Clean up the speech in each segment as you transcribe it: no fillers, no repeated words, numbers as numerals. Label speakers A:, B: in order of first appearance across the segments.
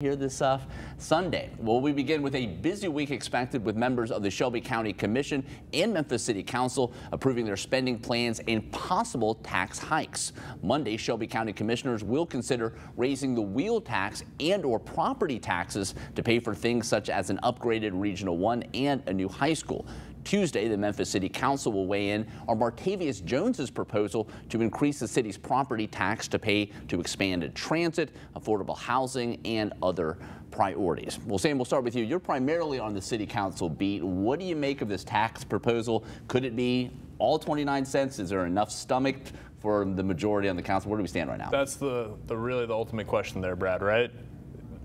A: Here this Sunday. Well, we begin with a busy week expected with members of the Shelby County Commission and Memphis City Council approving their spending plans and possible tax hikes. Monday, Shelby County commissioners will consider raising the wheel tax and/or property taxes to pay for things such as an upgraded Regional 1 and a new high school. Tuesday, the Memphis City Council will weigh in on Martavius Jones's proposal to increase the city's property tax to pay to expanded transit, affordable housing, and other priorities. Well, Sam, we'll start with you. You're primarily on the City Council beat. What do you make of this tax proposal? Could it be all 29 cents? Is there enough stomach for the majority on the council? Where do we stand right now?
B: That's really the ultimate question there, Brad, right?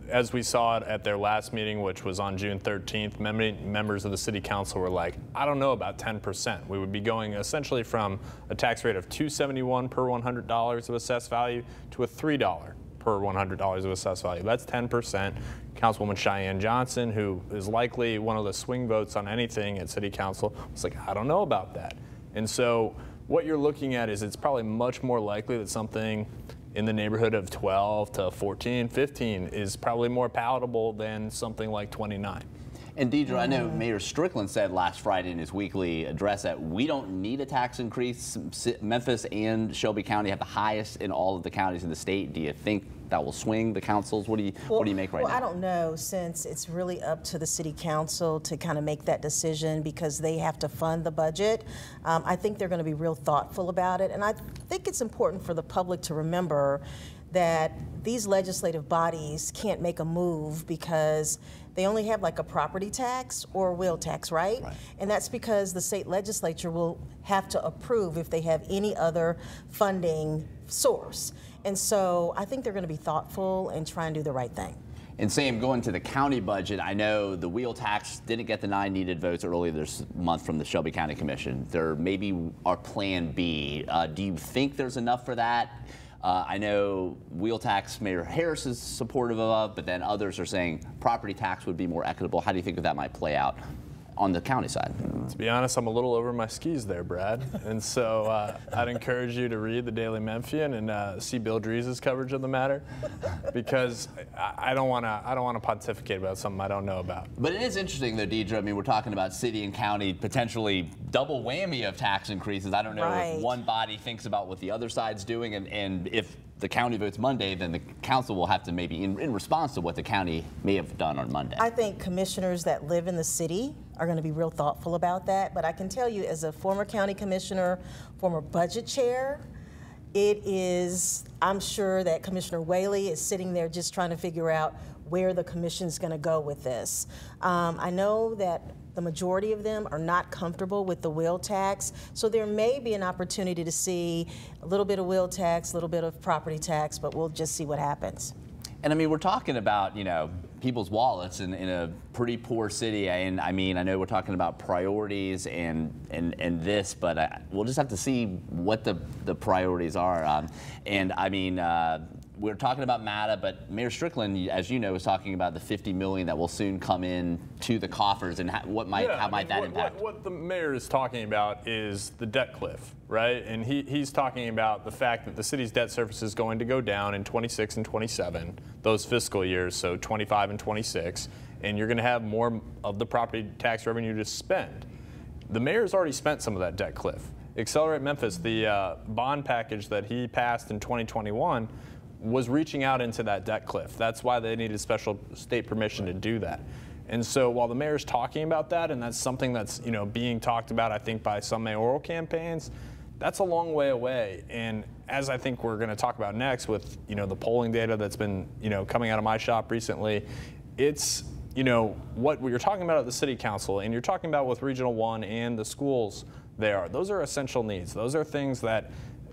B: As we saw it at their last meeting, which was on June 13th, many members of the City Council were like, I don't know about 10%. We would be going essentially from a tax rate of $2.71 per $100 of assessed value to a $3 per $100 of assessed value. That's 10%. Councilwoman Cheyenne Johnson, who is likely one of the swing votes on anything at City Council, was like, I don't know about that. And so what you're looking at is it's probably much more likely that something in the neighborhood of 12 to 14, 15 is probably more palatable than something like 29.
A: And Deidre, I know Mayor Strickland said last Friday in his weekly address that we don't need a tax increase. Memphis and Shelby County have the highest in all of the counties in the state. Do you think that will swing the councils? What do you make right now?
C: I don't know, since it's really up to the City Council to kind of make that decision because they have to fund the budget. I think they're going to be real thoughtful about it, and I think it's important for the public to remember that these legislative bodies can't make a move because they only have like a property tax or a wheel tax, right? And that's because the state legislature will have to approve if they have any other funding source. And so I think they're going to be thoughtful and try and do the right thing.
A: And Sam, going to the county budget, I know the wheel tax didn't get the 9 needed votes earlier this month from the Shelby County Commission. There may be our plan B. Do you think there's enough for that? I know wheel tax, Mayor Harris is supportive of, but then others are saying property tax would be more equitable. How do you think that might play out on the county side?
B: To be honest, I'm a little over my skis there, Brad. And so I'd encourage you to read the Daily Memphian and see Bill Drees' coverage of the matter, because I don't want to pontificate about something I don't know about.
A: But it is interesting, though, Deidre. I mean, we're talking about city and county potentially double whammy of tax increases. I don't know if one body thinks about what the other side's doing, and if the county votes Monday, then the council will have to maybe, in response to what the county may have done on Monday.
C: I think commissioners that live in the city are going to be real thoughtful about that. But I can tell you, as a former county commissioner, former budget chair, I'm sure that Commissioner Whaley is sitting there just trying to figure out where the commission's going to go with this. I know that the majority of them are not comfortable with the wheel tax, so there may be an opportunity to see a little bit of wheel tax, a little bit of property tax, but we'll just see what happens.
A: And I mean, we're talking about, you know, people's wallets in a pretty poor city. And I mean, I know we're talking about priorities and this, but we'll just have to see what the priorities are. And I mean, we're talking about MATA, but Mayor Strickland, as you know, is talking about the $50 million that will soon come in to the coffers, and how might that impact?
B: What the mayor is talking about is the debt cliff, right? And he's talking about the fact that the city's debt service is going to go down in 26 and 27, those fiscal years, so 25 and 26, and you're going to have more of the property tax revenue to spend. The mayor's already spent some of that debt cliff. Accelerate Memphis, the bond package that he passed in 2021, was reaching out into that debt cliff. That's why they needed special state permission to do that. And so while the mayor's talking about that, and that's something that's being talked about, I think, by some mayoral campaigns, that's a long way away. And as I think we're going to talk about next with the polling data that's been coming out of my shop recently, it's what you're talking about at the City Council, and you're talking about with Regional 1 and the schools there. Those are essential needs. Those are things that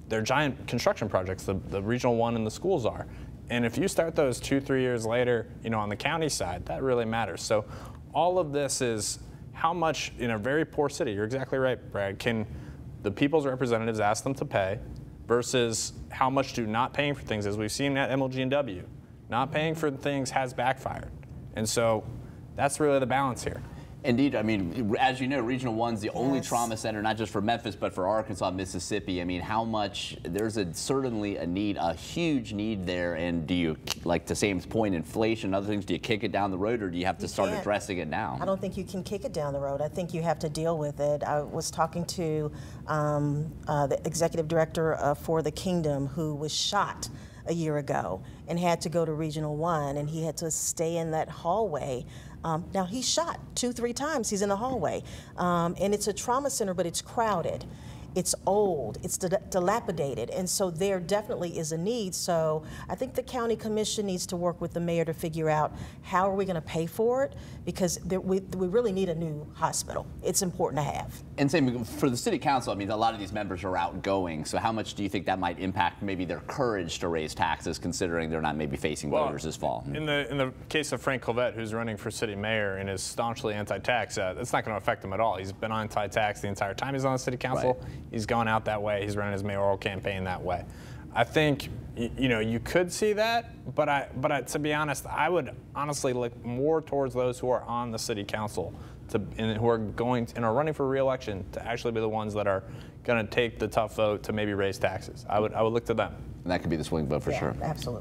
B: they're giant construction projects, the Regional 1 and the schools are. And if you start those 2-3 years later, on the county side, that really matters. So all of this is how much, in a very poor city, you're exactly right, Brad, can the people's representatives ask them to pay versus how much do not paying for things, as we've seen at MLG&W, not paying for things has backfired. And so that's really the balance here.
A: Indeed. I mean, as you know, Regional 1's the only trauma center, not just for Memphis, but for Arkansas, Mississippi. I mean, how much, there's certainly a need, a huge need there. And do you, like to Sam's point, inflation, other things, do you kick it down the road, or do you have to start addressing it now?
C: I don't think you can kick it down the road. I think you have to deal with it. I was talking to the executive director for the Kingdom, who was shot a year ago and had to go to Regional 1, and he had to stay in that hallway. Now, he's shot 2-3 times. He's in the hallway. And it's a trauma center, but it's crowded. It's old, it's dilapidated, and so there definitely is a need. So I think the county commission needs to work with the mayor to figure out how are we going to pay for it, because we really need a new hospital. It's important to have.
A: And same for the city council. I mean, a lot of these members are outgoing, so how much do you think that might impact maybe their courage to raise taxes, considering they're not maybe facing voters this fall?
B: In the case of Frank Clavette, who's running for city mayor and is staunchly anti-tax, it's not going to affect him at all. He's been anti-tax the entire time he's on the city council. Right. He's gone out that way. He's running his mayoral campaign that way. I think, you know, you could see that, but to be honest, I would honestly look more towards those who are on the city council and who are going and are running for re-election to actually be the ones that are going to take the tough vote to maybe raise taxes. I would look to them.
A: And that could be the swing vote for sure.
C: Absolutely.